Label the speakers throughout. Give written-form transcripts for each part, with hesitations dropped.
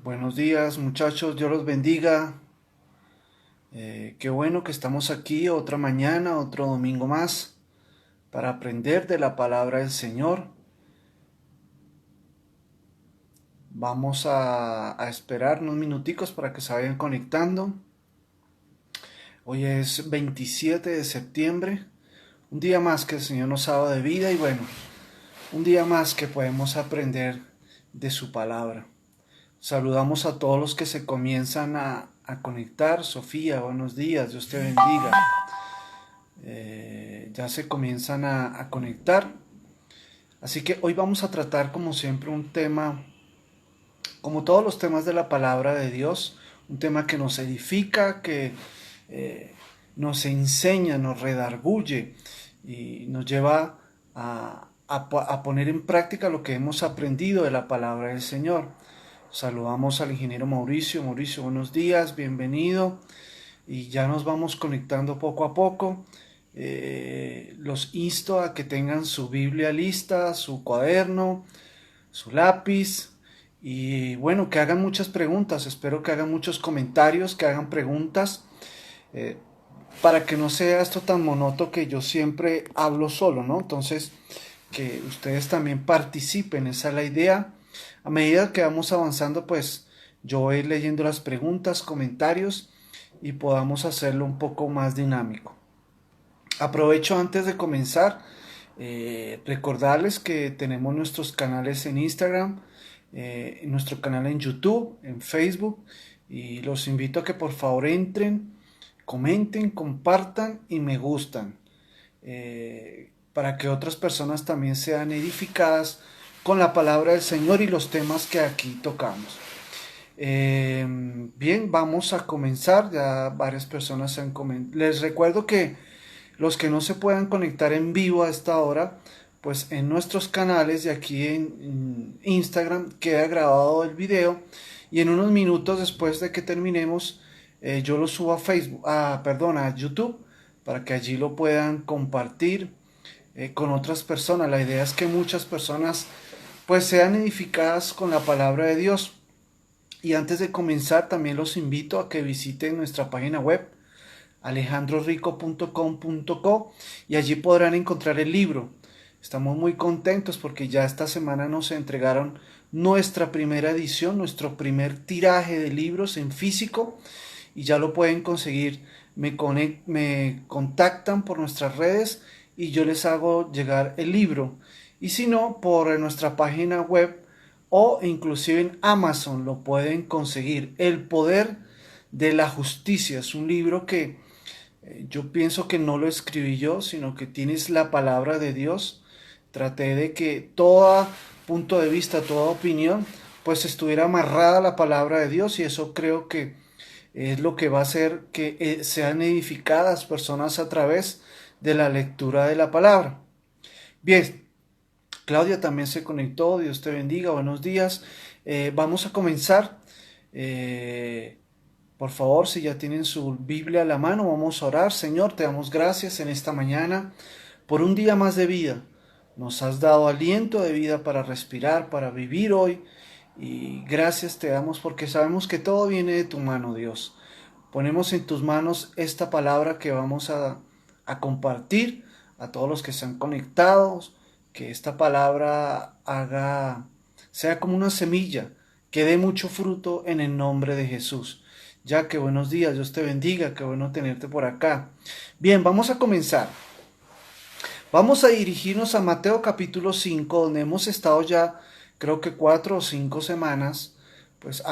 Speaker 1: Buenos días muchachos, Dios los bendiga. Qué bueno que estamos aquí otra mañana, otro domingo más, para aprender de la palabra del Señor. Vamos a esperar unos minuticos para que se vayan conectando. Hoy es 27 de septiembre, un día más que el Señor nos ha dado de vida y bueno, un día más que podemos aprender de su palabra. Saludamos a todos los que se comienzan a conectar. Sofía, buenos días, Dios te bendiga. Ya se comienzan a conectar. Así que hoy vamos a tratar como siempre un tema, como todos los temas de la palabra de Dios, un tema que nos edifica, que nos enseña, nos redarguye y nos lleva a poner en práctica lo que hemos aprendido de la palabra del Señor. Saludamos al ingeniero Mauricio. Mauricio, buenos días, bienvenido. Y ya nos vamos conectando poco a poco. Los insto a que tengan su Biblia lista, su cuaderno, su lápiz y bueno, que hagan muchas preguntas. Espero que hagan muchos comentarios, que hagan preguntas, para que no sea esto tan monótono que yo siempre hablo solo, ¿no? Entonces, que ustedes también participen, esa es la idea. A medida que vamos avanzando, pues yo voy leyendo las preguntas, comentarios y podamos hacerlo un poco más dinámico. Aprovecho antes de comenzar, recordarles que tenemos nuestros canales en Instagram, nuestro canal en YouTube, en Facebook, y los invito a que por favor entren, comenten, compartan y me gustan, para que otras personas también sean edificadas con la palabra del Señor y los temas que aquí tocamos. Bien, vamos a comenzar. Ya varias personas han comentado. Les recuerdo que los que no se puedan conectar en vivo a esta hora, pues en nuestros canales de aquí en Instagram queda grabado el video y en unos minutos después de que terminemos, yo lo subo a Facebook, a YouTube, para que allí lo puedan compartir con otras personas. La idea es que muchas personas pues sean edificadas con la palabra de Dios. Y antes de comenzar, también los invito a que visiten nuestra página web alejandrorico.com.co y allí podrán encontrar el libro. Estamos muy contentos porque ya esta semana nos entregaron nuestra primera edición, nuestro primer tiraje de libros en físico y ya lo pueden conseguir. Me contactan por nuestras redes y yo les hago llegar el libro. Y si no, por nuestra página web o inclusive en Amazon lo pueden conseguir. El poder de la justicia es un libro que yo pienso que no lo escribí yo, sino que tienes la palabra de Dios. Traté de que todo punto de vista, toda opinión, pues estuviera amarrada a la palabra de Dios y eso creo que es lo que va a hacer que sean edificadas personas a través de la lectura de la palabra. Bien, Claudia también se conectó, Dios te bendiga, buenos días. Vamos a comenzar. Por favor, si ya tienen su Biblia a la mano, vamos a orar. Señor, te damos gracias en esta mañana por un día más de vida. Nos has dado aliento de vida para respirar, para vivir hoy. Y gracias te damos porque sabemos que todo viene de tu mano, Dios. Ponemos en tus manos esta palabra que vamos a compartir a todos los que están conectados. Que esta palabra sea como una semilla, que dé mucho fruto en el nombre de Jesús. Ya que buenos días, Dios te bendiga, qué bueno tenerte por acá. Bien, vamos a comenzar. Vamos a dirigirnos a Mateo capítulo 5, donde hemos estado ya creo que 4 o 5 semanas. Pues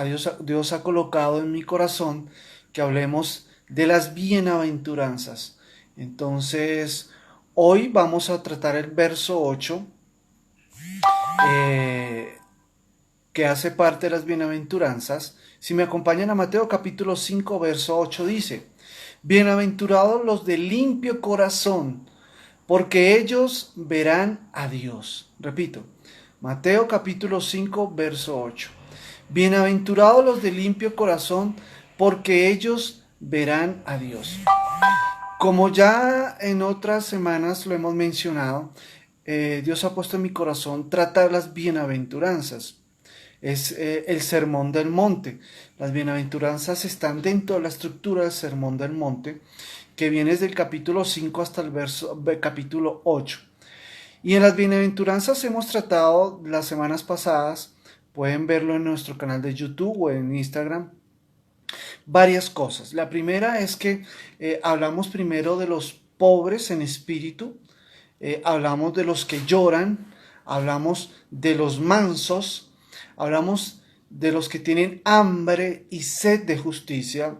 Speaker 1: Dios ha colocado en mi corazón que hablemos de las bienaventuranzas. Entonces, hoy vamos a tratar el verso 8, que hace parte de las bienaventuranzas. Si me acompañan a Mateo capítulo 5, verso 8 dice: Bienaventurados los de limpio corazón, porque ellos verán a Dios. Repito, Mateo capítulo 5, verso 8. Bienaventurados los de limpio corazón, porque ellos verán a Dios. Como ya en otras semanas lo hemos mencionado, Dios ha puesto en mi corazón tratar las bienaventuranzas. es el Sermón del Monte. Las bienaventuranzas están dentro de la estructura del Sermón del Monte, que viene desde el capítulo 5 hasta el capítulo 8. Y en las bienaventuranzas hemos tratado las semanas pasadas, pueden verlo en nuestro canal de YouTube o en Instagram, varias cosas. La primera es que hablamos primero de los pobres en espíritu, hablamos de los que lloran, hablamos de los mansos, hablamos de los que tienen hambre y sed de justicia,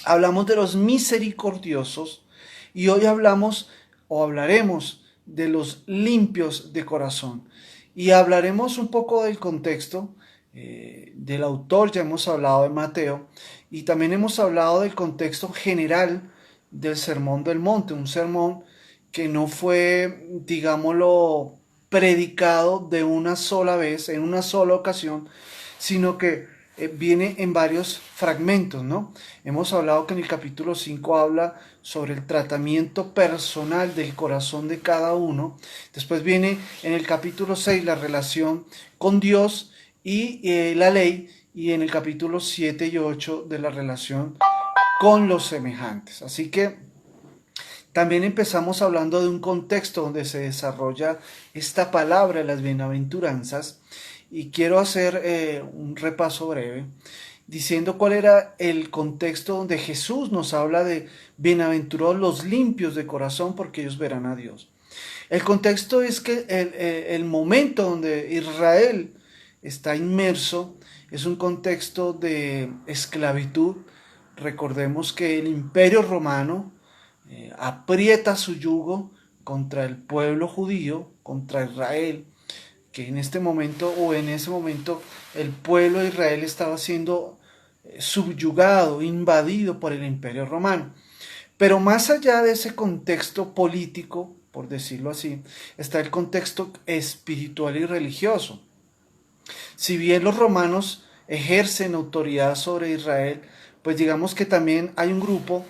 Speaker 1: hablamos de los misericordiosos y hoy hablamos o hablaremos de los limpios de corazón. Y hablaremos un poco del contexto del autor, ya hemos hablado de Mateo, y también hemos hablado del contexto general del Sermón del Monte, un sermón que no fue, digámoslo, predicado de una sola vez, en una sola ocasión, sino que viene en varios fragmentos, ¿no? Hemos hablado que en el capítulo 5 habla sobre el tratamiento personal del corazón de cada uno. Después viene en el capítulo 6 la relación con Dios y la ley, y en el capítulo 7 y 8 de la relación con los semejantes. Así que también empezamos hablando de un contexto donde se desarrolla esta palabra de las bienaventuranzas, y quiero hacer un repaso breve diciendo cuál era el contexto donde Jesús nos habla de bienaventurados los limpios de corazón porque ellos verán a Dios. El contexto es que el momento donde Israel está inmerso es un contexto de esclavitud. Recordemos que el Imperio Romano aprieta su yugo contra el pueblo judío, contra Israel, que en este momento o en ese momento el pueblo de Israel estaba siendo subyugado, invadido por el Imperio Romano. Pero más allá de ese contexto político, por decirlo así, está el contexto espiritual y religioso. Si bien los romanos ejercen autoridad sobre Israel, pues digamos que también hay un grupo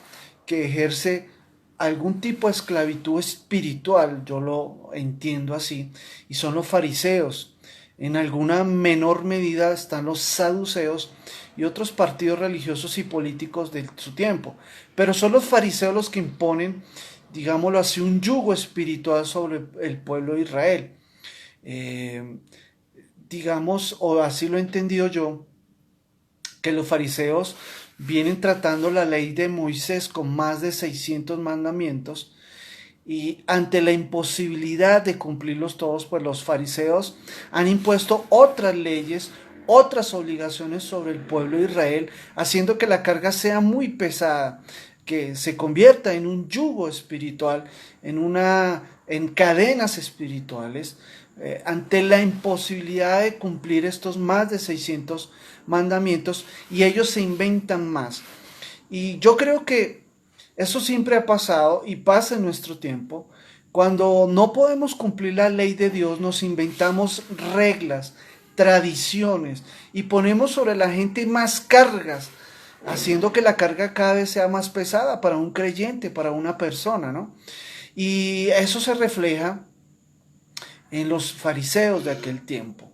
Speaker 1: que ejerce algún tipo de esclavitud espiritual, yo lo entiendo así, y son los fariseos. En alguna menor medida están los saduceos y otros partidos religiosos y políticos de su tiempo. Pero son los fariseos los que imponen, digámoslo así, un yugo espiritual sobre el pueblo de Israel. Digamos, o así lo he entendido yo, que los fariseos vienen tratando la ley de Moisés con más de 600 mandamientos, y ante la imposibilidad de cumplirlos todos, pues los fariseos han impuesto otras leyes, otras obligaciones sobre el pueblo de Israel, haciendo que la carga sea muy pesada, que se convierta en un yugo espiritual, en cadenas espirituales, ante la imposibilidad de cumplir estos más de 600 mandamientos, y ellos se inventan más. Y yo creo que eso siempre ha pasado y pasa en nuestro tiempo. Cuando no podemos cumplir la ley de Dios, nos inventamos reglas, tradiciones y ponemos sobre la gente más cargas, haciendo que la carga cada vez sea más pesada para un creyente, para una persona, ¿no? Y eso se refleja en los fariseos de aquel tiempo.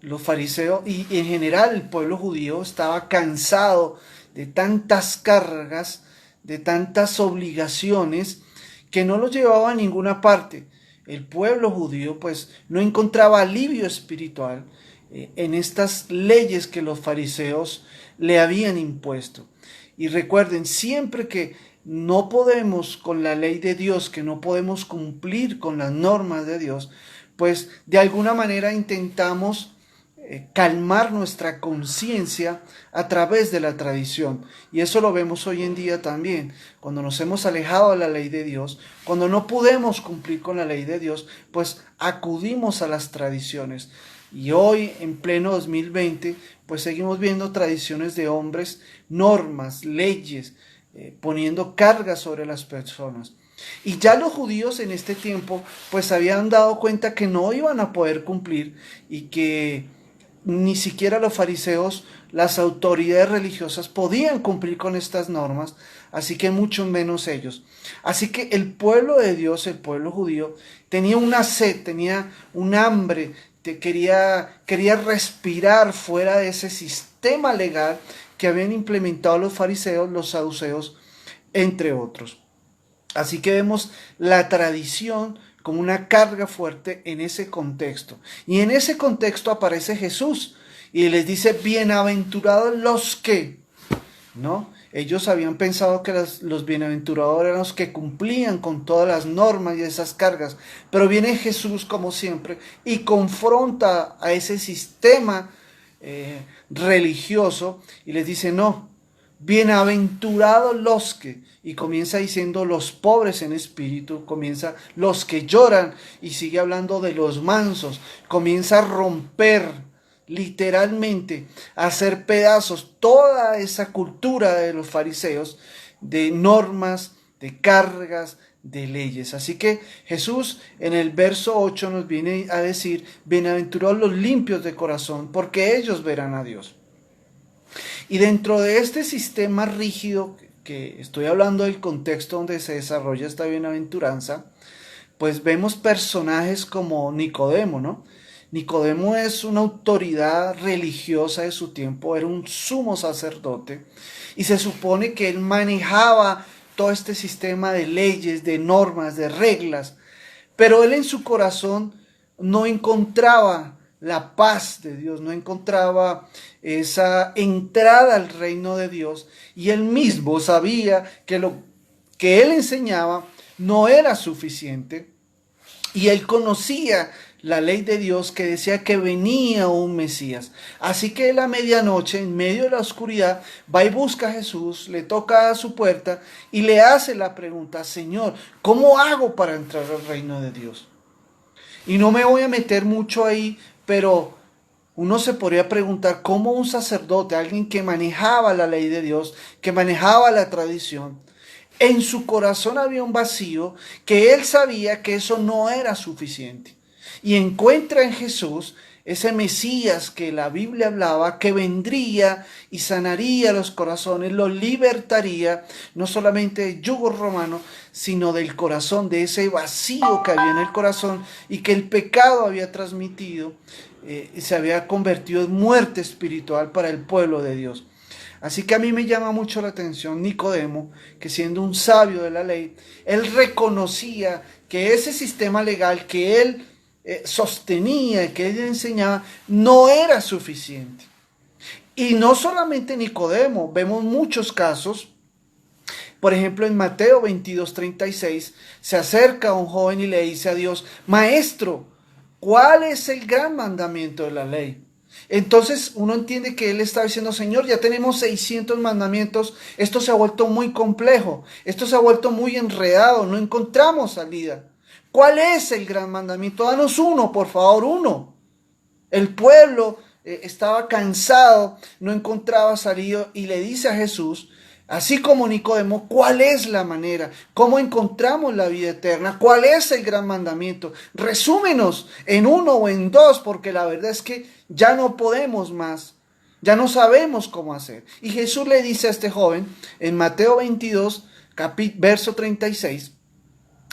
Speaker 1: Los fariseos y en general el pueblo judío estaba cansado de tantas cargas, de tantas obligaciones que no los llevaba a ninguna parte. El pueblo judío pues no encontraba alivio espiritual en estas leyes que los fariseos le habían impuesto. Y recuerden, siempre que no podemos con la ley de Dios, que no podemos cumplir con las normas de Dios, pues de alguna manera intentamos calmar nuestra conciencia a través de la tradición. Y eso lo vemos hoy en día también. Cuando nos hemos alejado de la ley de Dios, cuando no podemos cumplir con la ley de Dios, pues acudimos a las tradiciones. Y hoy, en pleno 2020, pues seguimos viendo tradiciones de hombres, normas, leyes, poniendo cargas sobre las personas. Y ya los judíos en este tiempo pues habían dado cuenta que no iban a poder cumplir, y que ni siquiera los fariseos, las autoridades religiosas, podían cumplir con estas normas, así que mucho menos ellos. Así que el pueblo de Dios, el pueblo judío, tenía una sed, tenía un hambre, quería respirar fuera de ese sistema legal que habían implementado los fariseos, los saduceos, entre otros. Así que vemos la tradición como una carga fuerte en ese contexto. Y en ese contexto aparece Jesús y les dice, bienaventurados los que, ¿no? Ellos habían pensado que los bienaventurados eran los que cumplían con todas las normas y esas cargas. Pero viene Jesús, como siempre, y confronta a ese sistema religioso y les dice, no, bienaventurados los que, y comienza diciendo los pobres en espíritu, comienza los que lloran y sigue hablando de los mansos, comienza a romper literalmente, a hacer pedazos toda esa cultura de los fariseos de normas, de cargas, de leyes. Así que Jesús en el verso 8 nos viene a decir, bienaventurados los limpios de corazón, porque ellos verán a Dios. Y dentro de este sistema rígido, que estoy hablando del contexto donde se desarrolla esta bienaventuranza, pues vemos personajes como Nicodemo, ¿no? Nicodemo es una autoridad religiosa de su tiempo, era un sumo sacerdote, y se supone que él manejaba todo este sistema de leyes, de normas, de reglas, pero él en su corazón no encontraba la paz de Dios, no encontraba esa entrada al reino de Dios, y él mismo sabía que lo que él enseñaba no era suficiente, y él conocía la ley de Dios que decía que venía un Mesías. Así que a la medianoche, en medio de la oscuridad, va y busca a Jesús, le toca a su puerta y le hace la pregunta, Señor, ¿cómo hago para entrar al reino de Dios? Y no me voy a meter mucho ahí, pero uno se podría preguntar cómo un sacerdote, alguien que manejaba la ley de Dios, que manejaba la tradición, en su corazón había un vacío que él sabía que eso no era suficiente. Y encuentra en Jesús ese Mesías que la Biblia hablaba, que vendría y sanaría los corazones, los libertaría, no solamente del yugo romano, sino del corazón, de ese vacío que había en el corazón y que el pecado había transmitido y se había convertido en muerte espiritual para el pueblo de Dios. Así que a mí me llama mucho la atención Nicodemo, que siendo un sabio de la ley, él reconocía que ese sistema legal que él sostenía, que él enseñaba, no era suficiente. Y no solamente Nicodemo, vemos muchos casos. Por ejemplo, en Mateo 22:36 se acerca un joven y le dice a Dios, Maestro, ¿cuál es el gran mandamiento de la ley? Entonces uno entiende que él está diciendo, Señor, ya tenemos 600 mandamientos, esto se ha vuelto muy complejo, esto se ha vuelto muy enredado, no encontramos salida. ¿Cuál es el gran mandamiento? Danos uno, por favor, uno. El pueblo estaba cansado, no encontraba salida y le dice a Jesús, así como Nicodemo, ¿cuál es la manera? ¿Cómo encontramos la vida eterna? ¿Cuál es el gran mandamiento? Resúmenos en uno o en dos, porque la verdad es que ya no podemos más. Ya no sabemos cómo hacer. Y Jesús le dice a este joven, en Mateo 22, verso 36,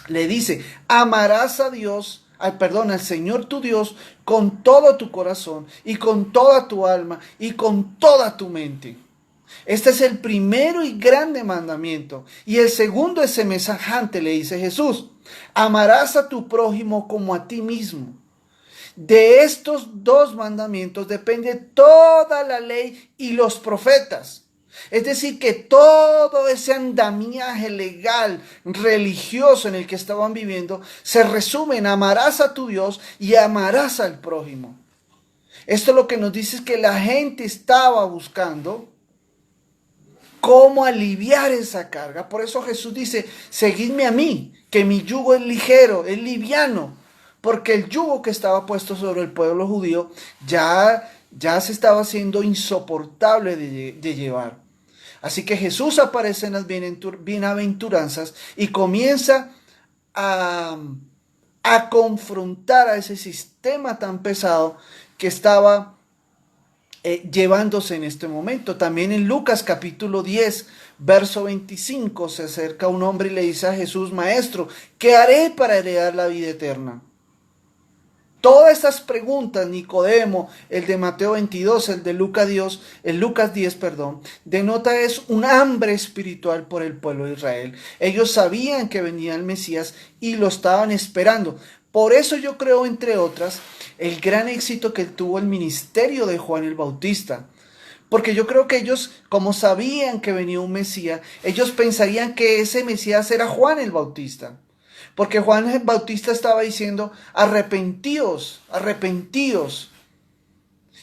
Speaker 1: le dice, amarás a Dios, al Señor tu Dios, con todo tu corazón, y con toda tu alma, y con toda tu mente. Este es el primero y grande mandamiento. Y el segundo es semejante, le dice Jesús. Amarás a tu prójimo como a ti mismo. De estos dos mandamientos depende toda la ley y los profetas. Es decir, que todo ese andamiaje legal, religioso en el que estaban viviendo, se resume en amarás a tu Dios y amarás al prójimo. Esto lo que nos dice es que la gente estaba buscando cómo aliviar esa carga. Por eso Jesús dice, seguidme a mí, que mi yugo es ligero, es liviano. Porque el yugo que estaba puesto sobre el pueblo judío ya se estaba haciendo insoportable de llevar. Así que Jesús aparece en las bienaventuranzas y comienza a confrontar a ese sistema tan pesado que estaba llevándose en este momento. También en Lucas capítulo 10, verso 25, se acerca un hombre y le dice a Jesús, Maestro, ¿qué haré para heredar la vida eterna? Todas estas preguntas, Nicodemo, el de Mateo 22, el Lucas 10, perdón, denota es un hambre espiritual por el pueblo de Israel. Ellos sabían que venía el Mesías y lo estaban esperando. Por eso yo creo, entre otras, el gran éxito que tuvo el ministerio de Juan el Bautista. Porque yo creo que ellos, como sabían que venía un Mesías, ellos pensarían que ese Mesías era Juan el Bautista. Porque Juan el Bautista estaba diciendo, arrepentíos, arrepentíos.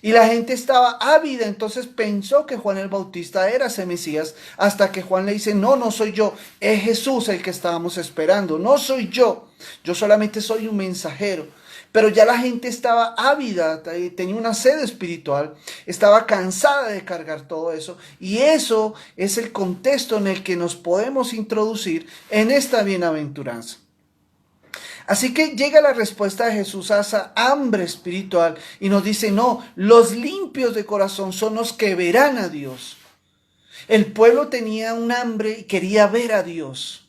Speaker 1: Y la gente estaba ávida, entonces pensó que Juan el Bautista era ese Mesías, hasta que Juan le dice, no, no soy yo, es Jesús el que estábamos esperando, no soy yo solamente soy un mensajero. Pero ya la gente estaba ávida, tenía una sed espiritual, estaba cansada de cargar todo eso. Y eso es el contexto en el que nos podemos introducir en esta bienaventuranza. Así que llega la respuesta de Jesús a esa hambre espiritual y nos dice, no, los limpios de corazón son los que verán a Dios. El pueblo tenía un hambre y quería ver a Dios.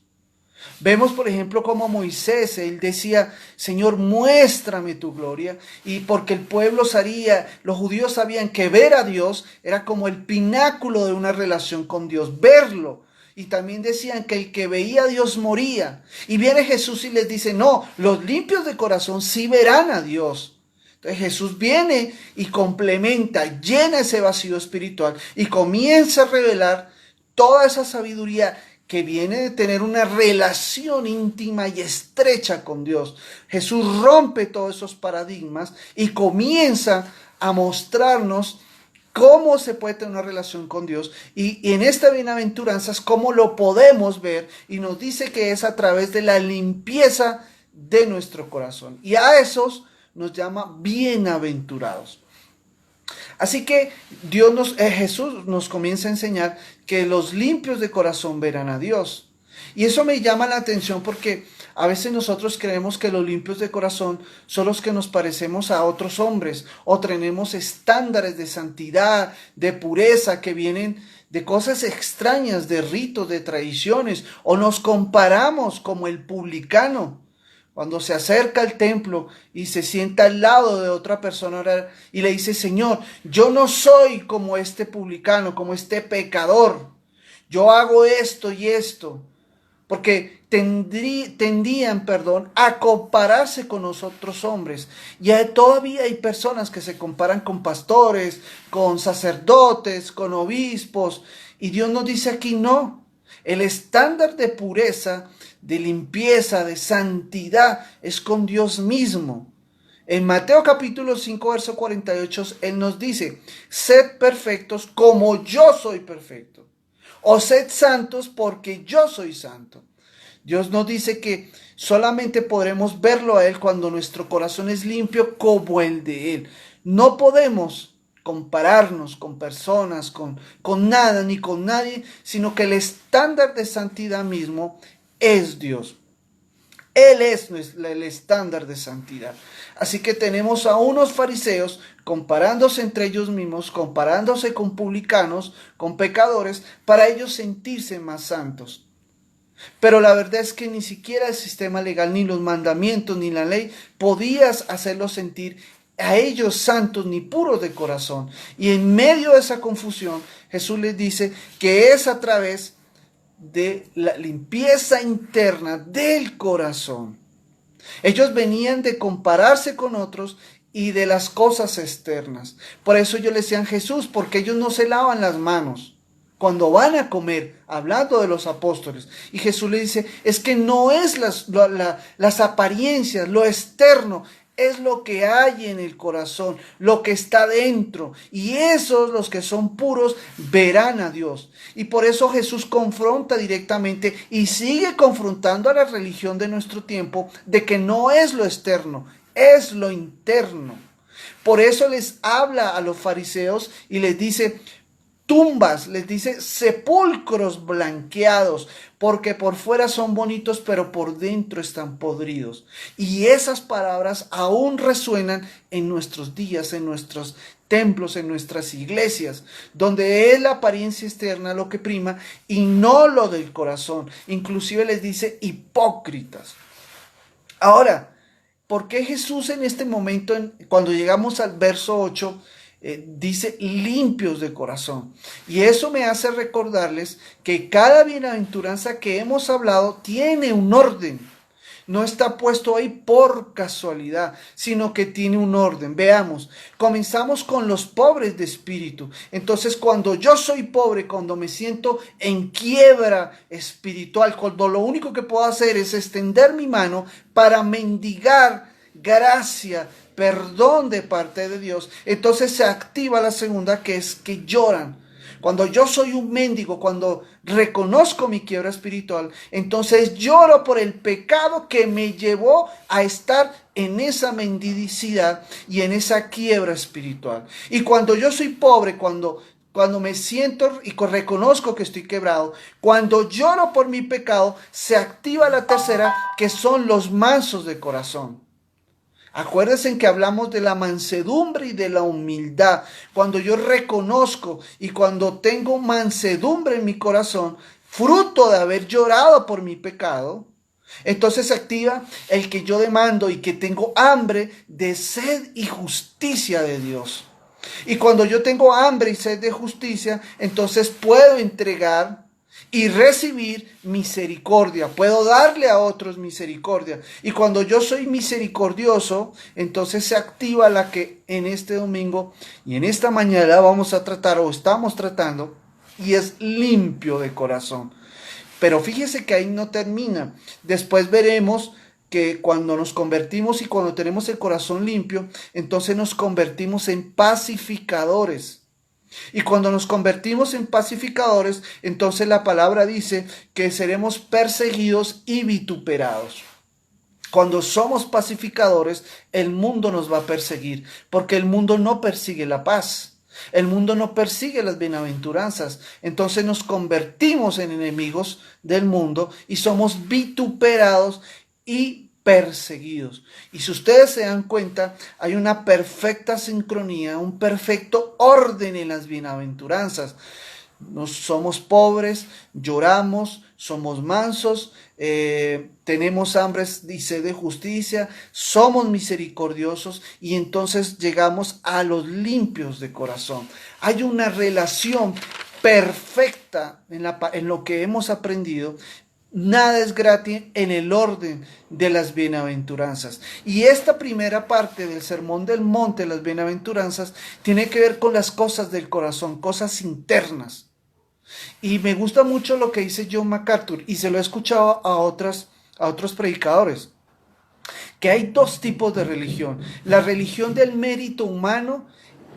Speaker 1: Vemos, por ejemplo, como Moisés, él decía, Señor, muéstrame tu gloria. Y porque el pueblo sabía, los judíos sabían que ver a Dios era como el pináculo de una relación con Dios, verlo. Y también decían que el que veía a Dios moría. Y viene Jesús y les dice, no, los limpios de corazón sí verán a Dios. Entonces Jesús viene y complementa, llena ese vacío espiritual y comienza a revelar toda esa sabiduría que viene de tener una relación íntima y estrecha con Dios. Jesús rompe todos esos paradigmas y comienza a mostrarnos cómo se puede tener una relación con Dios. Y en esta bienaventuranza es cómo lo podemos ver. Y nos dice que es a través de la limpieza de nuestro corazón. Y a esos nos llama bienaventurados. Así que Jesús nos comienza a enseñar que los limpios de corazón verán a Dios. Y eso me llama la atención porque a veces nosotros creemos que los limpios de corazón son los que nos parecemos a otros hombres o tenemos estándares de santidad, de pureza que vienen de cosas extrañas, de ritos, de tradiciones, o nos comparamos como el publicano. Cuando se acerca al templo y se sienta al lado de otra persona y le dice, Señor, yo no soy como este publicano, como este pecador. Yo hago esto y esto. Porque tendían, a compararse con los otros hombres. Y todavía hay personas que se comparan con pastores, con sacerdotes, con obispos. Y Dios nos dice aquí, no. El estándar de pureza, de limpieza, de santidad, es con Dios mismo. En Mateo capítulo 5, verso 48, Él nos dice, sed perfectos como yo soy perfecto. O sed santos porque yo soy santo. Dios nos dice que solamente podremos verlo a Él cuando nuestro corazón es limpio como el de Él. No podemos compararnos con personas, con nada ni con nadie, sino que el estándar de santidad mismo es Dios. Él es el estándar de santidad. Así que tenemos a unos fariseos comparándose entre ellos mismos, comparándose con publicanos, con pecadores, para ellos sentirse más santos. Pero la verdad es que ni siquiera el sistema legal, ni los mandamientos, ni la ley, podías hacerlos sentir a ellos santos ni puros de corazón. Y en medio de esa confusión, Jesús les dice que es a través de la limpieza interna del corazón. Ellos venían de compararse con otros y de las cosas externas. Por eso ellos le decían Jesús, porque ellos no se lavan las manos cuando van a comer, hablando de los apóstoles. Y Jesús le dice, es que no es las apariencias, lo externo, es lo que hay en el corazón, lo que está dentro. Y esos, los que son puros, verán a Dios. Y por eso Jesús confronta directamente y sigue confrontando a la religión de nuestro tiempo de que no es lo externo, es lo interno. Por eso les habla a los fariseos y les dice tumbas, les dice sepulcros blanqueados, porque por fuera son bonitos, pero por dentro están podridos. Y esas palabras aún resuenan en nuestros días, en nuestros templos, en nuestras iglesias, donde es la apariencia externa lo que prima y no lo del corazón. Inclusive les dice hipócritas. Ahora, ¿por qué Jesús en este momento, cuando llegamos al verso 8, dice limpios de corazón? Y eso me hace recordarles que cada bienaventuranza que hemos hablado tiene un orden. No está puesto ahí por casualidad, sino que tiene un orden. Veamos, comenzamos con los pobres de espíritu. Entonces, cuando yo soy pobre, cuando me siento en quiebra espiritual, cuando lo único que puedo hacer es extender mi mano para mendigar gracia, perdón de parte de Dios, entonces se activa la segunda, que es que lloran. Cuando yo soy un mendigo, cuando reconozco mi quiebra espiritual, entonces lloro por el pecado que me llevó a estar en esa mendicidad y en esa quiebra espiritual. Y cuando yo soy pobre, cuando me siento y reconozco que estoy quebrado, cuando lloro por mi pecado, se activa la tercera, que son los mansos de corazón. Acuérdense que hablamos de la mansedumbre y de la humildad. Cuando yo reconozco y cuando tengo mansedumbre en mi corazón, fruto de haber llorado por mi pecado, entonces se activa el que yo demando y que tengo hambre de sed y justicia de Dios. Y cuando yo tengo hambre y sed de justicia, entonces puedo entregar y recibir misericordia. Puedo darle a otros misericordia. Y cuando yo soy misericordioso, entonces se activa la que en este domingo y en esta mañana vamos a tratar o estamos tratando, y es limpio de corazón. Pero fíjese que ahí no termina. Después veremos que cuando nos convertimos y cuando tenemos el corazón limpio, entonces nos convertimos en pacificadores. Y cuando nos convertimos en pacificadores, entonces la palabra dice que seremos perseguidos y vituperados. Cuando somos pacificadores, el mundo nos va a perseguir, porque el mundo no persigue la paz. El mundo no persigue las bienaventuranzas. Entonces nos convertimos en enemigos del mundo y somos vituperados y perseguidos. Y si ustedes se dan cuenta, hay una perfecta sincronía, un perfecto orden en las bienaventuranzas. Nos somos pobres, lloramos, somos mansos, tenemos hambre y sed de justicia, somos misericordiosos y entonces llegamos a los limpios de corazón. Hay una relación perfecta en lo que hemos aprendido. Nada es gratis en el orden de las bienaventuranzas. Y esta primera parte del Sermón del Monte, las bienaventuranzas, tiene que ver con las cosas del corazón, cosas internas. Y me gusta mucho lo que dice John MacArthur, y se lo he escuchado a otros predicadores, que hay dos tipos de religión: la religión del mérito humano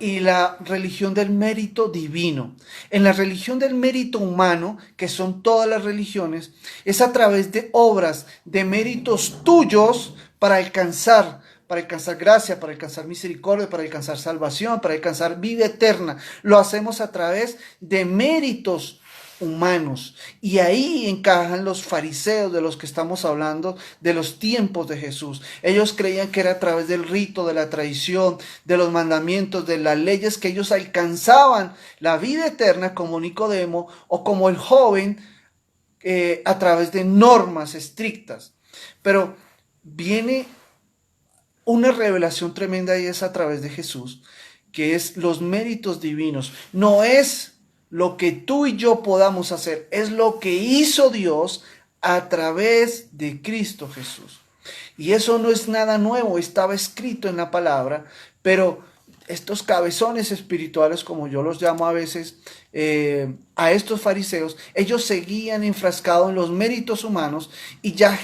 Speaker 1: y la religión del mérito divino. En la religión del mérito humano, que son todas las religiones, es a través de obras, de méritos tuyos para alcanzar gracia, para alcanzar misericordia, para alcanzar salvación, para alcanzar vida eterna. Lo hacemos a través de méritos humanos. Y ahí encajan los fariseos de los que estamos hablando, de los tiempos de Jesús. Ellos creían que era a través del rito, de la tradición, de los mandamientos, de las leyes, que ellos alcanzaban la vida eterna, como Nicodemo o como el joven, a través de normas estrictas. Pero viene una revelación tremenda, y es a través de Jesús, que es los méritos divinos. No es lo que tú y yo podamos hacer, es lo que hizo Dios a través de Cristo Jesús. Y eso no es nada nuevo, estaba escrito en la palabra, pero estos cabezones espirituales, como yo los llamo a veces, a estos fariseos, ellos seguían enfrascados en los méritos humanos, y ya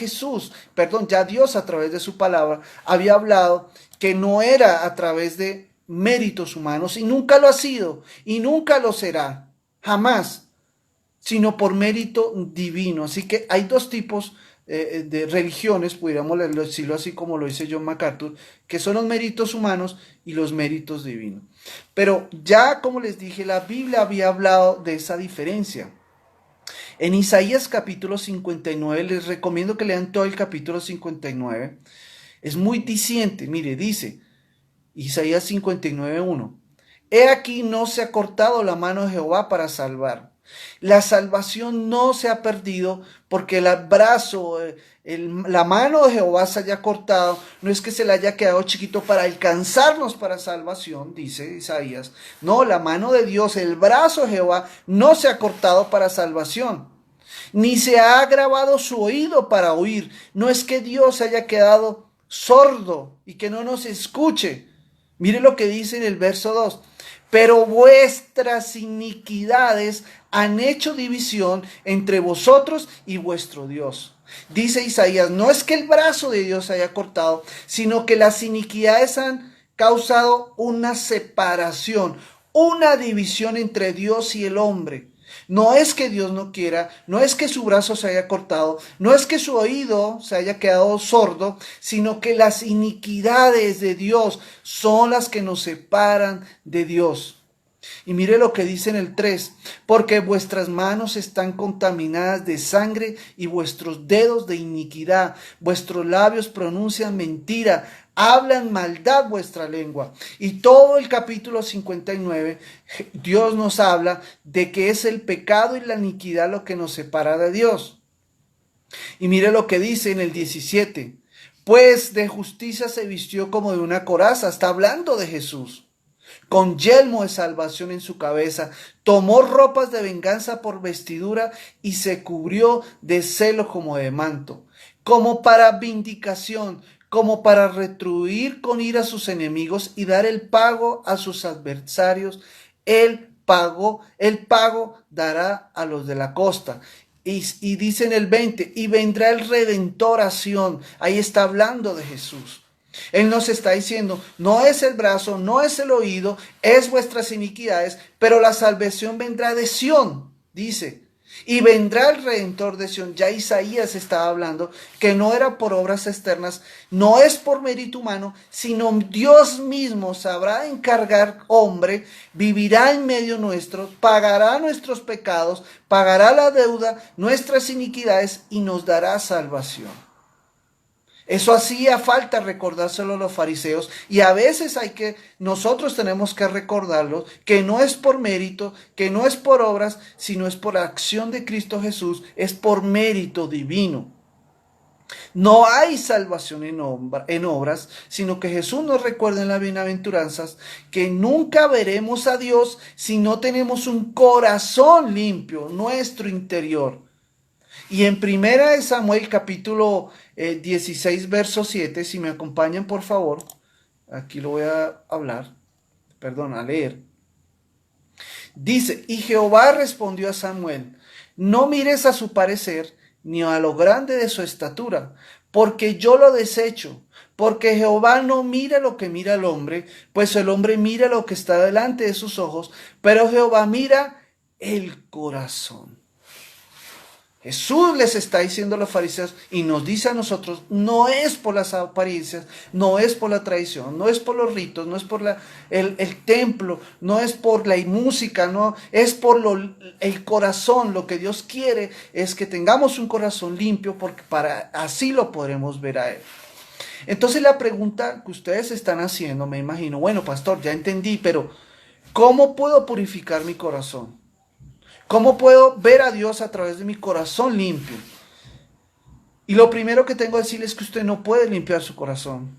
Speaker 1: Dios a través de su palabra había hablado que no era a través de méritos humanos, y nunca lo ha sido, y nunca lo será. Jamás, sino por mérito divino. Así que hay dos tipos de religiones, pudiéramos decirlo así como lo dice John MacArthur, que son los méritos humanos y los méritos divinos. Pero ya, como les dije, la Biblia había hablado de esa diferencia. En Isaías capítulo 59, les recomiendo que lean todo el capítulo 59. Es muy diciente. Mire, dice Isaías 59:1. He aquí, no se ha cortado la mano de Jehová para salvar, La salvación no se ha perdido porque el brazo, la mano de Jehová se haya cortado. No es que se le haya quedado chiquito para alcanzarnos para salvación, dice Isaías. No, la mano de Dios, el brazo de Jehová no se ha cortado para salvación. Ni se ha agravado su oído para oír. No es que Dios haya quedado sordo y que no nos escuche. Mire lo que dice en el verso 2. Pero vuestras iniquidades han hecho división entre vosotros y vuestro Dios. Dice Isaías, no es que el brazo de Dios haya cortado, sino que las iniquidades han causado una separación, una división entre Dios y el hombre. No es que Dios no quiera, no es que su brazo se haya cortado, no es que su oído se haya quedado sordo, sino que las iniquidades de Dios son las que nos separan de Dios. Y mire lo que dice en el 3, porque vuestras manos están contaminadas de sangre y vuestros dedos de iniquidad, vuestros labios pronuncian mentira, hablan maldad vuestra lengua. Y todo el capítulo 59, Dios nos habla de que es el pecado y la iniquidad lo que nos separa de Dios. Y mire lo que dice en el 17, pues de justicia se vistió como de una coraza, está hablando de Jesús. Con yelmo de salvación en su cabeza, tomó ropas de venganza por vestidura y se cubrió de celo como de manto, como para vindicación, como para retribuir con ira a sus enemigos y dar el pago a sus adversarios. El pago dará a los de la costa. Y dice en el 20, y vendrá el Redentor a Sión. Ahí está hablando de Jesús. Él nos está diciendo, no es el brazo, no es el oído, es vuestras iniquidades, pero la salvación vendrá de Sión, dice. Y vendrá el Redentor de Sión. Ya Isaías estaba hablando que no era por obras externas, no es por mérito humano, sino Dios mismo sabrá encargar hombre, vivirá en medio nuestro, pagará nuestros pecados, pagará la deuda, nuestras iniquidades y nos dará salvación. Eso hacía falta recordárselo a los fariseos y a veces nosotros tenemos que recordarlo, que no es por mérito, que no es por obras, sino es por la acción de Cristo Jesús, es por mérito divino. No hay salvación en obras, sino que Jesús nos recuerda en las bienaventuranzas que nunca veremos a Dios si no tenemos un corazón limpio, nuestro interior. Y en primera de Samuel capítulo 16 verso 7, si me acompañan por favor, aquí lo voy a a leer. Dice, y Jehová respondió a Samuel, no mires a su parecer, ni a lo grande de su estatura, porque yo lo desecho, porque Jehová no mira lo que mira el hombre, pues el hombre mira lo que está delante de sus ojos, pero Jehová mira el corazón. Jesús les está diciendo a los fariseos y nos dice a nosotros, no es por las apariencias, no es por la tradición, no es por los ritos, no es por el templo, no es por la música, no es por el corazón. Lo que Dios quiere es que tengamos un corazón limpio porque así lo podremos ver a Él. Entonces la pregunta que ustedes están haciendo, me imagino, bueno, pastor, ya entendí, pero ¿cómo puedo purificar mi corazón? ¿Cómo puedo ver a Dios a través de mi corazón limpio? Y lo primero que tengo que decirles es que usted no puede limpiar su corazón.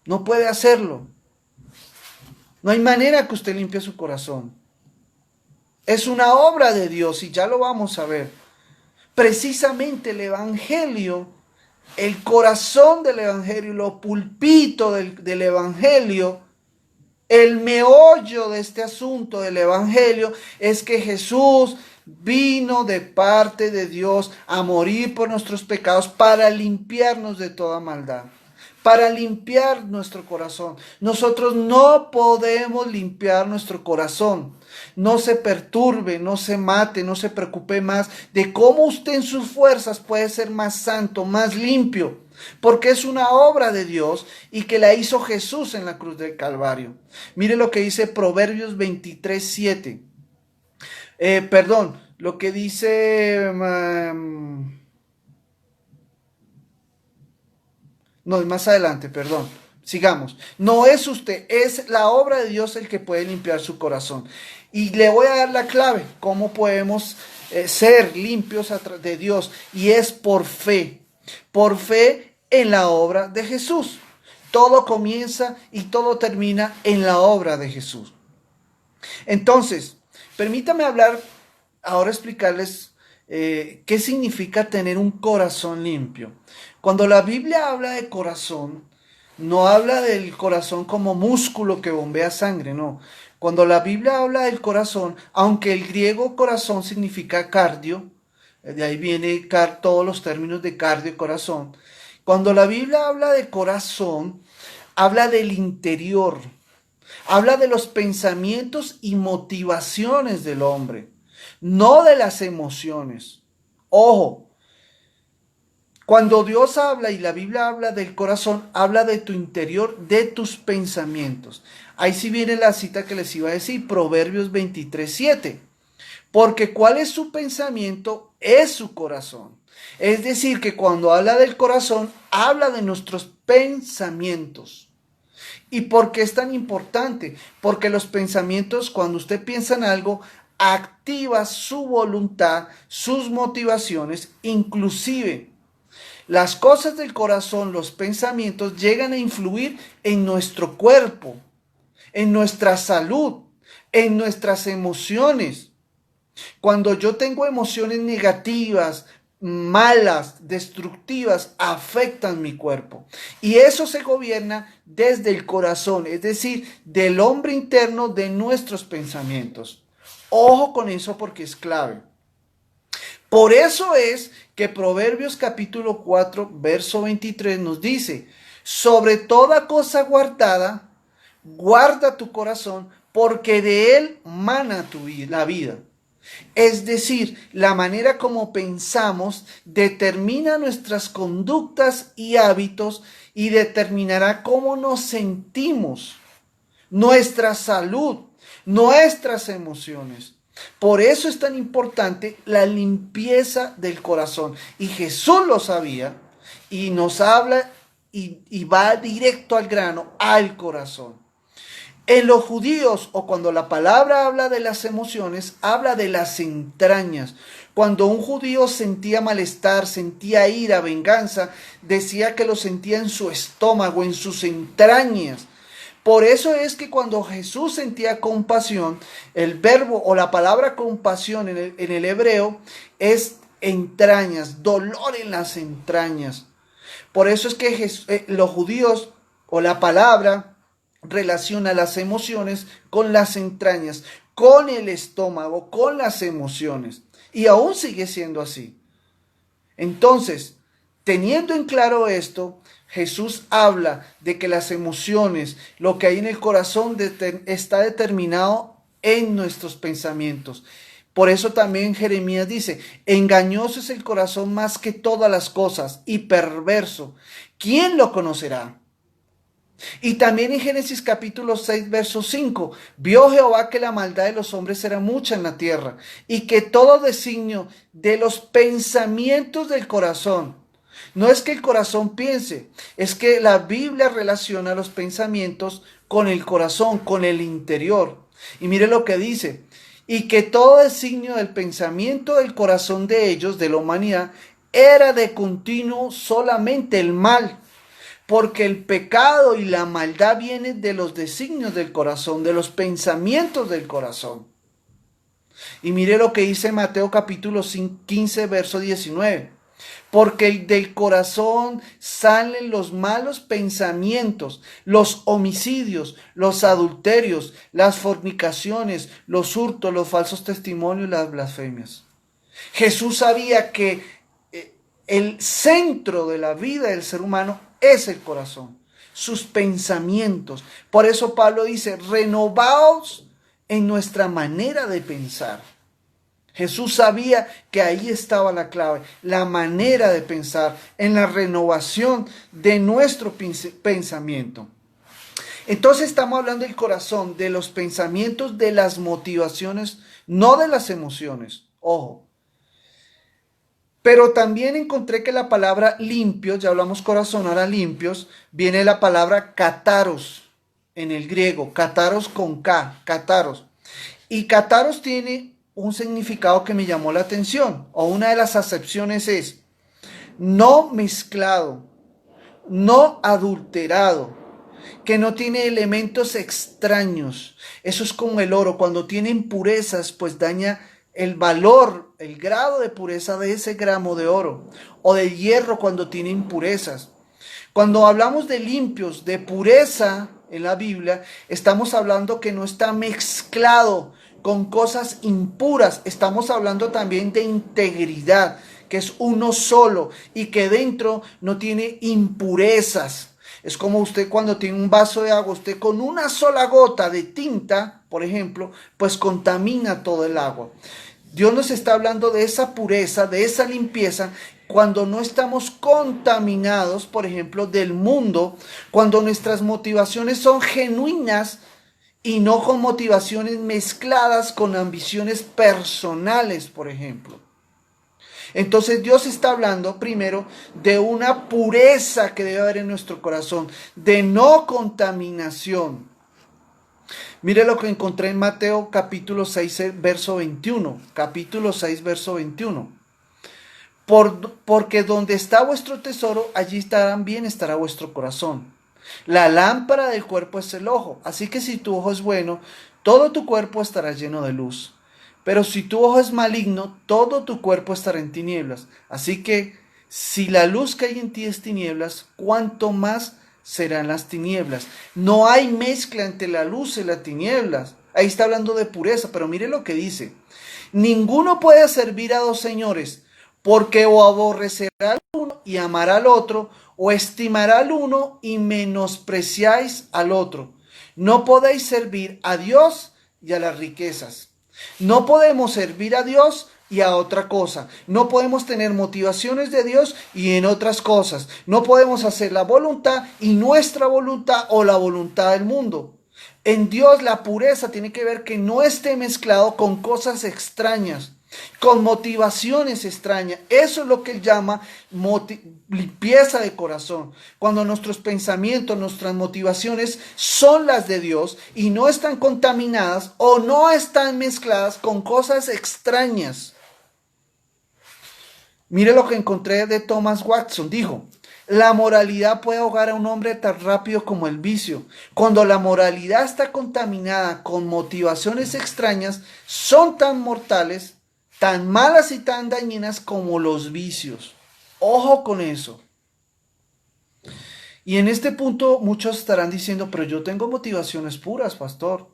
Speaker 1: No puede hacerlo. No hay manera que usted limpie su corazón. Es una obra de Dios y ya lo vamos a ver. Precisamente el Evangelio, el corazón del Evangelio, lo pulpito del Evangelio, el meollo de este asunto del Evangelio es que Jesús vino de parte de Dios a morir por nuestros pecados para limpiarnos de toda maldad, para limpiar nuestro corazón. Nosotros no podemos limpiar nuestro corazón. No se perturbe, no se mate, no se preocupe más de cómo usted en sus fuerzas puede ser más santo, más limpio. Porque es una obra de Dios y que la hizo Jesús en la cruz del Calvario. Mire lo que dice Proverbios 23:7. Lo que dice... no, es más adelante, perdón. Sigamos. No es usted, es la obra de Dios el que puede limpiar su corazón. Y le voy a dar la clave, cómo podemos ser limpios de Dios. Y es por fe en la obra de Jesús. Todo comienza y todo termina en la obra de Jesús. Entonces, permítame ahora explicarles qué significa tener un corazón limpio. Cuando la Biblia habla de corazón, no habla del corazón como músculo que bombea sangre, no. Cuando la Biblia habla del corazón, aunque el griego corazón significa cardio, de ahí viene todos los términos de cardio y corazón. Cuando la Biblia habla de corazón, habla del interior, habla de los pensamientos y motivaciones del hombre, no de las emociones. Ojo, cuando Dios habla y la Biblia habla del corazón, habla de tu interior, de tus pensamientos. Ahí sí viene la cita que les iba a decir, Proverbios 23:7. Porque cuál es su pensamiento, es su corazón. Es decir, que cuando habla del corazón, habla de nuestros pensamientos. ¿Y por qué es tan importante? Porque los pensamientos, cuando usted piensa en algo, activa su voluntad, sus motivaciones, inclusive las cosas del corazón, los pensamientos, llegan a influir en nuestro cuerpo, en nuestra salud, en nuestras emociones. Cuando yo tengo emociones negativas, malas, destructivas, afectan mi cuerpo. Y eso se gobierna desde el corazón, es decir, del hombre interno, de nuestros pensamientos. Ojo con eso porque es clave. Por eso es que Proverbios capítulo 4, verso 23 nos dice, sobre toda cosa guardada, guarda tu corazón, porque de él mana la vida. Es decir, la manera como pensamos determina nuestras conductas y hábitos y determinará cómo nos sentimos, nuestra salud, nuestras emociones. Por eso es tan importante la limpieza del corazón. Y Jesús lo sabía y nos habla y va directo al grano, al corazón. En los judíos, o cuando la palabra habla de las emociones, habla de las entrañas. Cuando un judío sentía malestar, sentía ira, venganza, decía que lo sentía en su estómago, en sus entrañas. Por eso es que cuando Jesús sentía compasión, el verbo o la palabra compasión en el hebreo es entrañas, dolor en las entrañas. Por eso es que los judíos o la palabra relaciona las emociones con las entrañas, con el estómago, con las emociones. Y aún sigue siendo así. Entonces, teniendo en claro esto, Jesús habla de que las emociones, lo que hay en el corazón, está determinado en nuestros pensamientos. Por eso también Jeremías dice, engañoso es el corazón más que todas las cosas y perverso. ¿Quién lo conocerá? Y también en Génesis capítulo 6, verso 5, vio Jehová que la maldad de los hombres era mucha en la tierra y que todo designio de los pensamientos del corazón, no es que el corazón piense, es que la Biblia relaciona los pensamientos con el corazón, con el interior. Y mire lo que dice, y que todo designio del pensamiento del corazón de ellos, de la humanidad, era de continuo solamente el mal. Porque el pecado y la maldad vienen de los designios del corazón, de los pensamientos del corazón. Y mire lo que dice Mateo capítulo 15, verso 19. Porque del corazón salen los malos pensamientos, los homicidios, los adulterios, las fornicaciones, los hurtos, los falsos testimonios y las blasfemias. Jesús sabía que el centro de la vida del ser humano es el corazón, sus pensamientos. Por eso Pablo dice, renovaos en nuestra manera de pensar. Jesús sabía que ahí estaba la clave, la manera de pensar, en la renovación de nuestro pensamiento. Entonces estamos hablando del corazón, de los pensamientos, de las motivaciones, no de las emociones. Ojo. Pero también encontré que la palabra limpios, ya hablamos corazón, ahora limpios, viene la palabra kataros en el griego, kataros con K, kataros. Y kataros tiene un significado que me llamó la atención, o una de las acepciones es no mezclado, no adulterado, que no tiene elementos extraños. Eso es como el oro, cuando tiene impurezas, pues daña el valor, el grado de pureza de ese gramo de oro, o de hierro cuando tiene impurezas. Cuando hablamos de limpios, de pureza en la Biblia, estamos hablando que no está mezclado con cosas impuras. Estamos hablando también de integridad, que es uno solo y que dentro no tiene impurezas. Es como usted cuando tiene un vaso de agua, usted con una sola gota de tinta, por ejemplo, pues contamina todo el agua. Dios nos está hablando de esa pureza, de esa limpieza, cuando no estamos contaminados, por ejemplo, del mundo, cuando nuestras motivaciones son genuinas y no con motivaciones mezcladas con ambiciones personales, por ejemplo. Entonces Dios está hablando primero de una pureza que debe haber en nuestro corazón, de no contaminación. Mire lo que encontré en Mateo capítulo 6, verso 21. Capítulo 6, verso 21. Porque donde está vuestro tesoro, allí también estará vuestro corazón. La lámpara del cuerpo es el ojo. Así que si tu ojo es bueno, todo tu cuerpo estará lleno de luz. Pero si tu ojo es maligno, todo tu cuerpo estará en tinieblas. Así que si la luz que hay en ti es tinieblas, ¿cuánto más serán las tinieblas? No hay mezcla entre la luz y las tinieblas. Ahí está hablando de pureza, pero mire lo que dice. Ninguno puede servir a dos señores, porque o aborrecerá al uno y amará al otro, o estimará al uno y menospreciáis al otro. No podéis servir a Dios y a las riquezas. No podemos servir a Dios y a otra cosa. No podemos tener motivaciones de Dios y en otras cosas. No podemos hacer la voluntad y nuestra voluntad o la voluntad del mundo. En Dios la pureza tiene que ver que no esté mezclado con cosas extrañas, con motivaciones extrañas. Eso es lo que él llama limpieza de corazón. Cuando nuestros pensamientos, nuestras motivaciones son las de Dios y no están contaminadas o no están mezcladas con cosas extrañas. Mire lo que encontré de Thomas Watson. Dijo, la moralidad puede ahogar a un hombre tan rápido como el vicio. Cuando la moralidad está contaminada con motivaciones extrañas, son tan mortales, tan malas y tan dañinas como los vicios. Ojo con eso. Y en este punto muchos estarán diciendo, pero yo tengo motivaciones puras, pastor.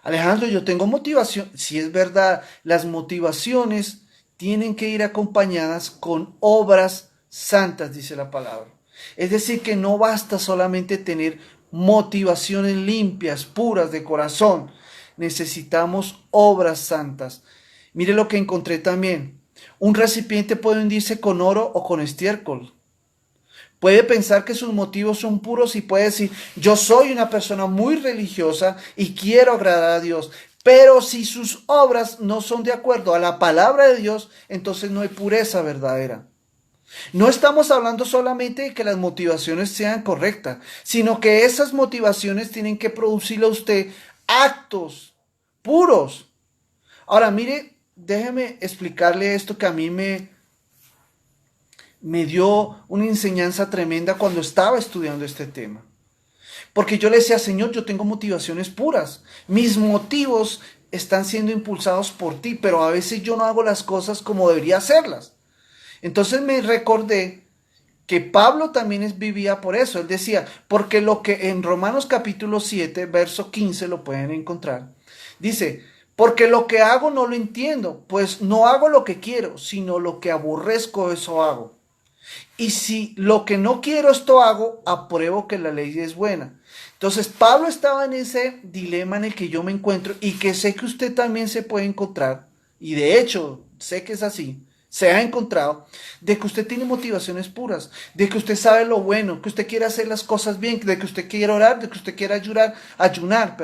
Speaker 1: Alejandro, yo tengo motivación. Si es verdad, las motivaciones tienen que ir acompañadas con obras santas, dice la palabra. Es decir, que no basta solamente tener motivaciones limpias, puras de corazón. Necesitamos obras santas. Mire lo que encontré también. Un recipiente puede hundirse con oro o con estiércol. Puede pensar que sus motivos son puros y puede decir, yo soy una persona muy religiosa y quiero agradar a Dios. Pero si sus obras no son de acuerdo a la palabra de Dios, entonces no hay pureza verdadera. No estamos hablando solamente de que las motivaciones sean correctas, sino que esas motivaciones tienen que producirle a usted actos puros. Ahora, mire, déjeme explicarle esto que a mí me dio una enseñanza tremenda cuando estaba estudiando este tema. Porque yo le decía, Señor, yo tengo motivaciones puras. Mis motivos están siendo impulsados por ti, pero a veces yo no hago las cosas como debería hacerlas. Entonces me recordé que Pablo también vivía por eso. Él decía, porque lo que en Romanos capítulo 7, verso 15 lo pueden encontrar. Dice, porque lo que hago no lo entiendo, pues no hago lo que quiero, sino lo que aborrezco, eso hago. Y si lo que no quiero esto hago, apruebo que la ley es buena. Entonces Pablo estaba en ese dilema en el que yo me encuentro y que sé que usted también se puede encontrar, y de hecho sé que es así, se ha encontrado, de que usted tiene motivaciones puras, de que usted sabe lo bueno, que usted quiere hacer las cosas bien, de que usted quiere orar, de que usted quiere ayunar,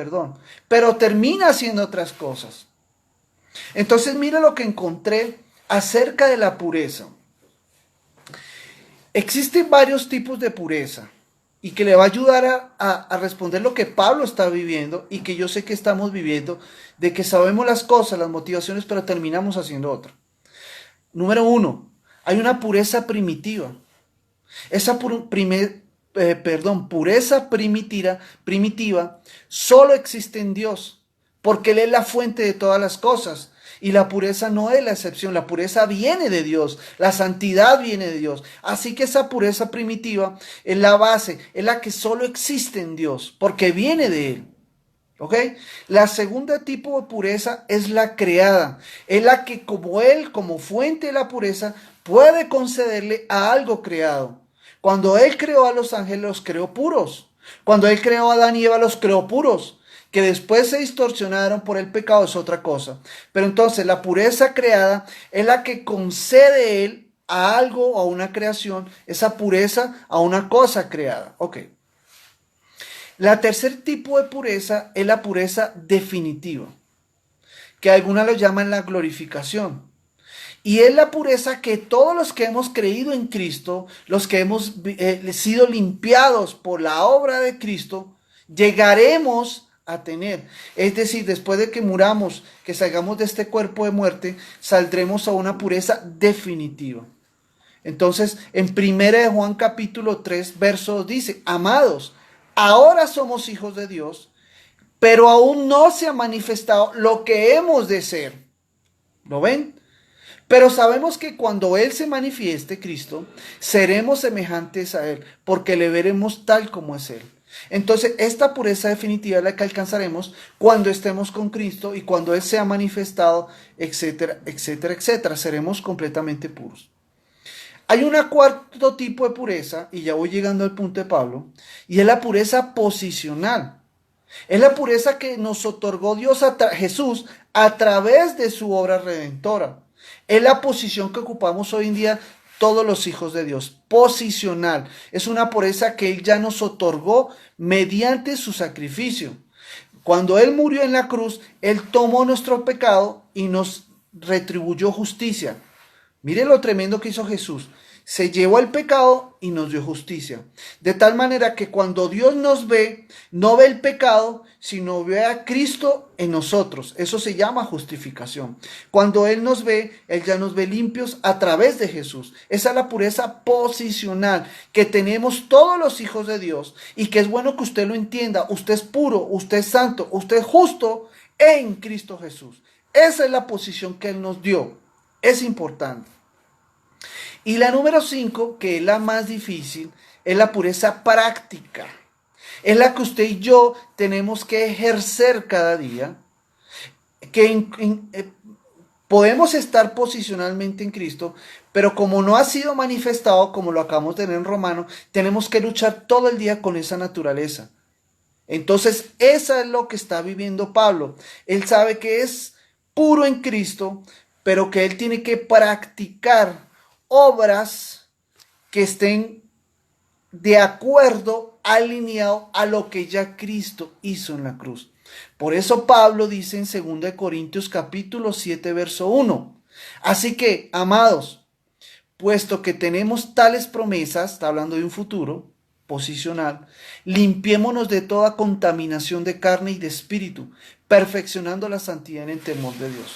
Speaker 1: pero termina haciendo otras cosas. Entonces mire lo que encontré acerca de la pureza. Existen varios tipos de pureza y que le va a ayudar a responder lo que Pablo está viviendo y que yo sé que estamos viviendo, de que sabemos las cosas, las motivaciones, pero terminamos haciendo otra. Número uno, hay una pureza primitiva. Esa pureza primitiva solo existe en Dios, porque Él es la fuente de todas las cosas. Y la pureza no es la excepción, la pureza viene de Dios, la santidad viene de Dios. Así que esa pureza primitiva es la base, es la que solo existe en Dios, porque viene de Él. ¿Ok? La segunda tipo de pureza es la creada, es la que como Él, como fuente de la pureza, puede concederle a algo creado. Cuando Él creó a los ángeles, los creó puros. Cuando Él creó a Adán y Eva, los creó puros. Que después se distorsionaron por el pecado es otra cosa. Pero entonces la pureza creada es la que concede Él a algo o a una creación, esa pureza a una cosa creada. Ok. La tercer tipo de pureza es la pureza definitiva, que algunos lo llaman la glorificación. Y es la pureza que todos los que hemos creído en Cristo, los que hemos sido limpiados por la obra de Cristo, llegaremos a tener. Es decir, después de que muramos, que salgamos de este cuerpo de muerte, saldremos a una pureza definitiva. Entonces, en 1 Juan capítulo 3, verso 2 dice, amados, ahora somos hijos de Dios, pero aún no se ha manifestado lo que hemos de ser. ¿Lo ven? Pero sabemos que cuando Él se manifieste, Cristo, seremos semejantes a Él, porque le veremos tal como es Él. Entonces, esta pureza definitiva es la que alcanzaremos cuando estemos con Cristo y cuando Él sea manifestado, etcétera, etcétera, etcétera. Seremos completamente puros. Hay un cuarto tipo de pureza, y ya voy llegando al punto de Pablo, y es la pureza posicional. Es la pureza que nos otorgó Dios Jesús a través de su obra redentora. Es la posición que ocupamos hoy en día todos los hijos de Dios. Posicional. Es una pureza que Él ya nos otorgó mediante su sacrificio. Cuando Él murió en la cruz, Él tomó nuestro pecado y nos retribuyó justicia. Mire lo tremendo que hizo Jesús. Se llevó el pecado y nos dio justicia. De tal manera que cuando Dios nos ve, no ve el pecado, sino ve a Cristo en nosotros. Eso se llama justificación. Cuando Él nos ve, Él ya nos ve limpios a través de Jesús. Esa es la pureza posicional que tenemos todos los hijos de Dios y que es bueno que usted lo entienda. Usted es puro, usted es santo, usted es justo en Cristo Jesús. Esa es la posición que Él nos dio. Es importante. Y la número 5, que es la más difícil, es la pureza práctica. Es la que usted y yo tenemos que ejercer cada día. Podemos estar posicionalmente en Cristo, pero como no ha sido manifestado, como lo acabamos de leer en Romano, tenemos que luchar todo el día con esa naturaleza. Entonces, esa es lo que está viviendo Pablo. Él sabe que es puro en Cristo, pero que él tiene que practicar obras que estén de acuerdo, alineado a lo que ya Cristo hizo en la cruz. Por eso Pablo dice en 2 Corintios capítulo 7, verso 1. Así que, amados, puesto que tenemos tales promesas, está hablando de un futuro posicional, limpiémonos de toda contaminación de carne y de espíritu, perfeccionando la santidad en el temor de Dios.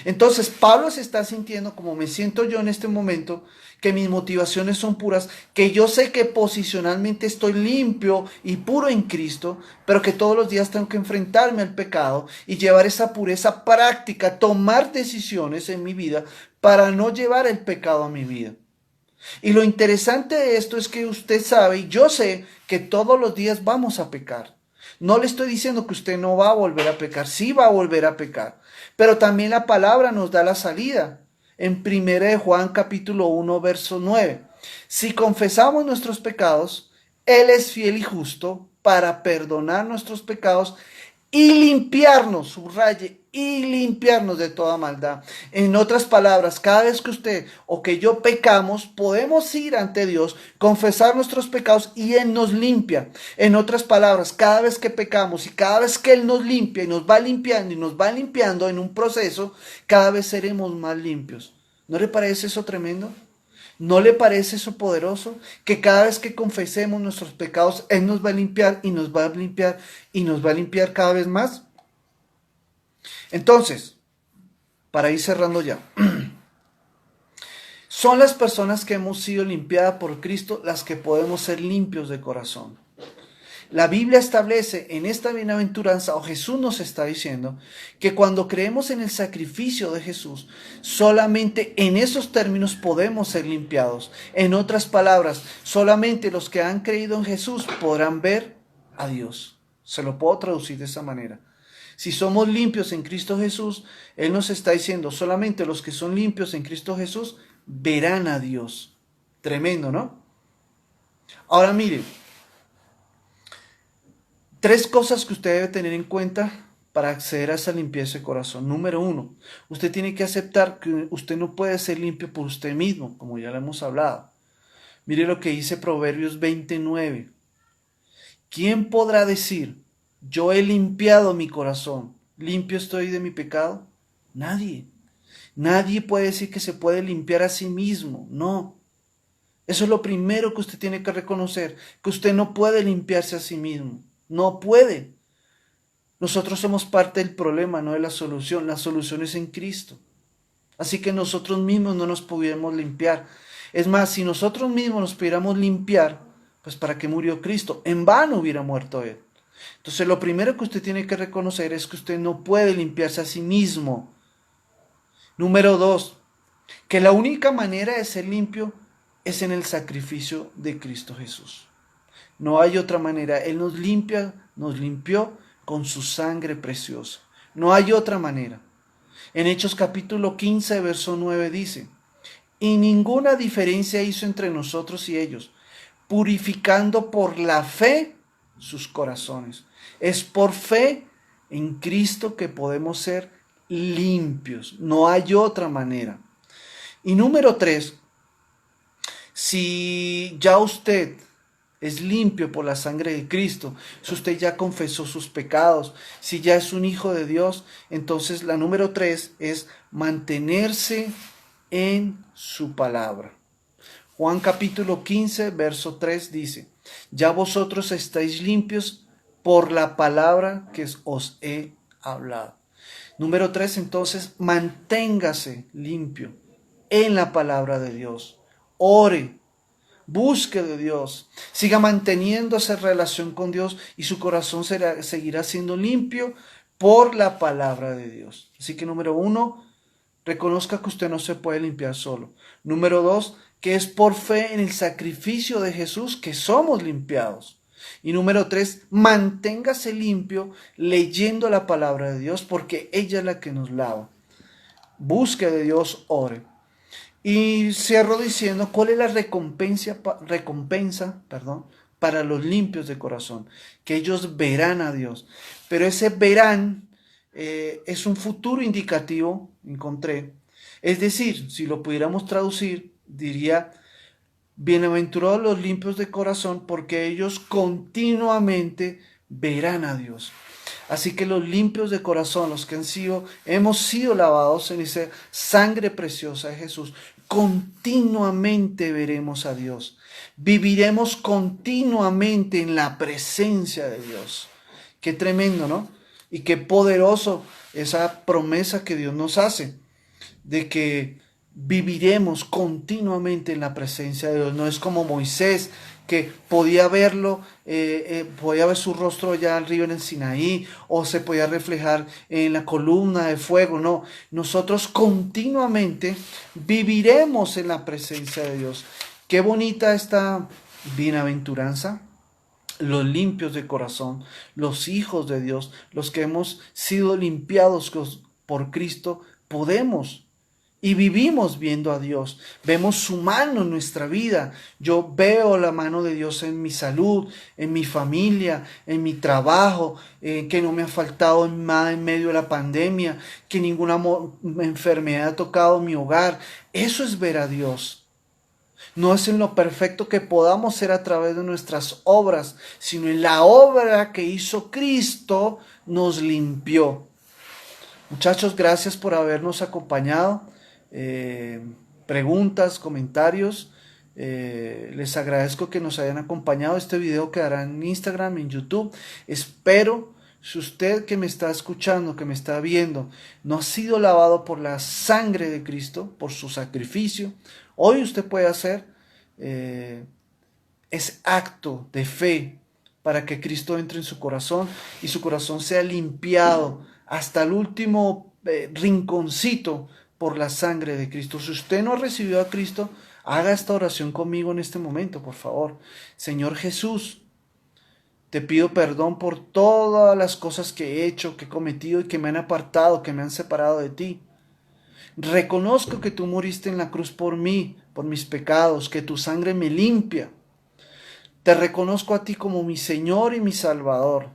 Speaker 1: Entonces Pablo se está sintiendo como me siento yo en este momento, que mis motivaciones son puras, que yo sé que posicionalmente estoy limpio y puro en Cristo, pero que todos los días tengo que enfrentarme al pecado y llevar esa pureza práctica, tomar decisiones en mi vida para no llevar el pecado a mi vida. Y lo interesante de esto es que usted sabe, y yo sé, que todos los días vamos a pecar. No le estoy diciendo que usted no va a volver a pecar, sí va a volver a pecar. Pero también la palabra nos da la salida. En 1 Juan capítulo 1, verso 9. Si confesamos nuestros pecados, Él es fiel y justo para perdonar nuestros pecados y limpiarnos, subraye, y limpiarnos de toda maldad. En otras palabras, cada vez que usted o que yo pecamos, podemos ir ante Dios, confesar nuestros pecados y Él nos limpia. En otras palabras, cada vez que pecamos y cada vez que Él nos limpia y nos va limpiando y nos va limpiando en un proceso, cada vez seremos más limpios. ¿No le parece eso tremendo? ¿No le parece eso poderoso? Que cada vez que confesemos nuestros pecados, Él nos va a limpiar y nos va a limpiar y nos va a limpiar cada vez más. Entonces, para ir cerrando ya, son las personas que hemos sido limpiadas por Cristo las que podemos ser limpios de corazón. La Biblia establece en esta bienaventuranza, o Jesús nos está diciendo, que cuando creemos en el sacrificio de Jesús, solamente en esos términos podemos ser limpiados. En otras palabras, solamente los que han creído en Jesús podrán ver a Dios. Se lo puedo traducir de esa manera. Si somos limpios en Cristo Jesús, Él nos está diciendo, solamente los que son limpios en Cristo Jesús verán a Dios. Tremendo, ¿no? Ahora mire, 3 cosas que usted debe tener en cuenta para acceder a esa limpieza de corazón. Número 1, usted tiene que aceptar que usted no puede ser limpio por usted mismo, como ya lo hemos hablado. Mire lo que dice Proverbios 29. ¿Quién podrá decir, yo he limpiado mi corazón, limpio estoy de mi pecado? Nadie. Nadie puede decir que se puede limpiar a sí mismo, no. Eso es lo primero que usted tiene que reconocer, que usted no puede limpiarse a sí mismo. No puede. Nosotros somos parte del problema, no de la solución. La solución es en Cristo. Así que nosotros mismos no nos pudiéramos limpiar. Es más, si nosotros mismos nos pudiéramos limpiar, pues ¿para qué murió Cristo? En vano hubiera muerto Él. Entonces lo primero que usted tiene que reconocer es que usted no puede limpiarse a sí mismo. Número 2, que la única manera de ser limpio es en el sacrificio de Cristo Jesús. No hay otra manera. Él nos limpió con su sangre preciosa. No hay otra manera. En Hechos capítulo 15, verso 9 dice, y ninguna diferencia hizo entre nosotros y ellos, purificando por la fe sus corazones. Es por fe en Cristo que podemos ser limpios. No hay otra manera. Y número 3, si ya usted es limpio por la sangre de Cristo, si usted ya confesó sus pecados, si ya es un hijo de Dios, entonces la número 3 es mantenerse en su palabra. Juan capítulo 15, verso 3 dice, ya vosotros estáis limpios por la palabra que os he hablado. Número 3, entonces, manténgase limpio en la palabra de Dios. Ore. Busque de Dios, siga manteniendo esa relación con Dios y su corazón seguirá siendo limpio por la palabra de Dios. Así que número 1, reconozca que usted no se puede limpiar solo. Número 2, que es por fe en el sacrificio de Jesús que somos limpiados. Y número 3, manténgase limpio leyendo la palabra de Dios porque ella es la que nos lava. Busque de Dios, ore. Y cierro diciendo cuál es la recompensa para los limpios de corazón, que ellos verán a Dios. Pero ese verán es un futuro indicativo, encontré. Es decir, si lo pudiéramos traducir, diría, bienaventurados los limpios de corazón, porque ellos continuamente verán a Dios. Así que los limpios de corazón, los que hemos sido lavados en esa sangre preciosa de Jesús, continuamente veremos a Dios. Viviremos continuamente en la presencia de Dios. Qué tremendo, ¿no? Y qué poderoso esa promesa que Dios nos hace, de que viviremos continuamente en la presencia de Dios. No es como Moisés, que podía verlo, podía ver su rostro allá arriba en el Sinaí, o se podía reflejar en la columna de fuego. No, nosotros continuamente viviremos en la presencia de Dios. Qué bonita esta bienaventuranza. Los limpios de corazón, los hijos de Dios, los que hemos sido limpiados por Cristo, podemos y vivimos viendo a Dios. Vemos su mano en nuestra vida. Yo veo la mano de Dios en mi salud, en mi familia, en mi trabajo, que no me ha faltado nada en medio de la pandemia, que ninguna enfermedad ha tocado mi hogar. Eso es ver a Dios. No es en lo perfecto que podamos ser a través de nuestras obras, sino en la obra que hizo Cristo nos limpió. Muchachos, gracias por habernos acompañado. preguntas, comentarios. Les agradezco que nos hayan acompañado. Este video quedará en Instagram, en YouTube. Espero, si usted que me está escuchando, que me está viendo, no ha sido lavado por la sangre de Cristo, por su sacrificio, hoy usted puede hacer ese acto de fe para que Cristo entre en su corazón y su corazón sea limpiado hasta el último rinconcito por la sangre de Cristo. Si usted no recibió a Cristo, haga esta oración conmigo en este momento, por favor. Señor Jesús, te pido perdón por todas las cosas que he hecho, que he cometido y que me han apartado, que me han separado de ti. Reconozco que tú moriste en la cruz por mí, por mis pecados, que tu sangre me limpia. Te reconozco a ti como mi Señor y mi Salvador.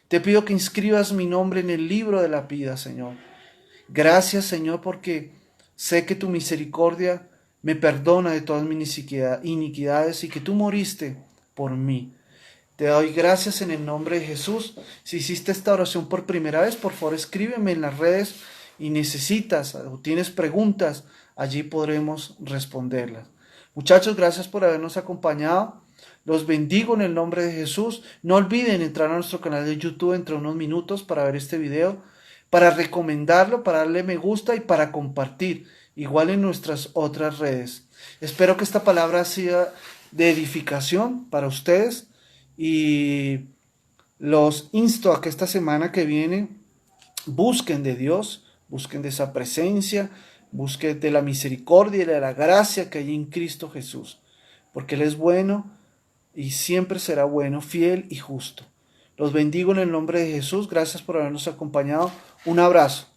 Speaker 1: Te pido que inscribas mi nombre en el libro de la vida, Señor. Gracias, Señor, porque sé que tu misericordia me perdona de todas mis iniquidades y que tú moriste por mí. Te doy gracias en el nombre de Jesús. Si hiciste esta oración por primera vez, por favor escríbeme en las redes y necesitas o tienes preguntas, allí podremos responderlas. Muchachos, gracias por habernos acompañado. Los bendigo en el nombre de Jesús. No olviden entrar a nuestro canal de YouTube dentro de unos minutos para ver este video, para recomendarlo, para darle me gusta y para compartir, igual en nuestras otras redes. Espero que esta palabra sea de edificación para ustedes y los insto a que esta semana que viene busquen de Dios, busquen de esa presencia, busquen de la misericordia y de la gracia que hay en Cristo Jesús, porque Él es bueno y siempre será bueno, fiel y justo. Los bendigo en el nombre de Jesús. Gracias por habernos acompañado. Un abrazo.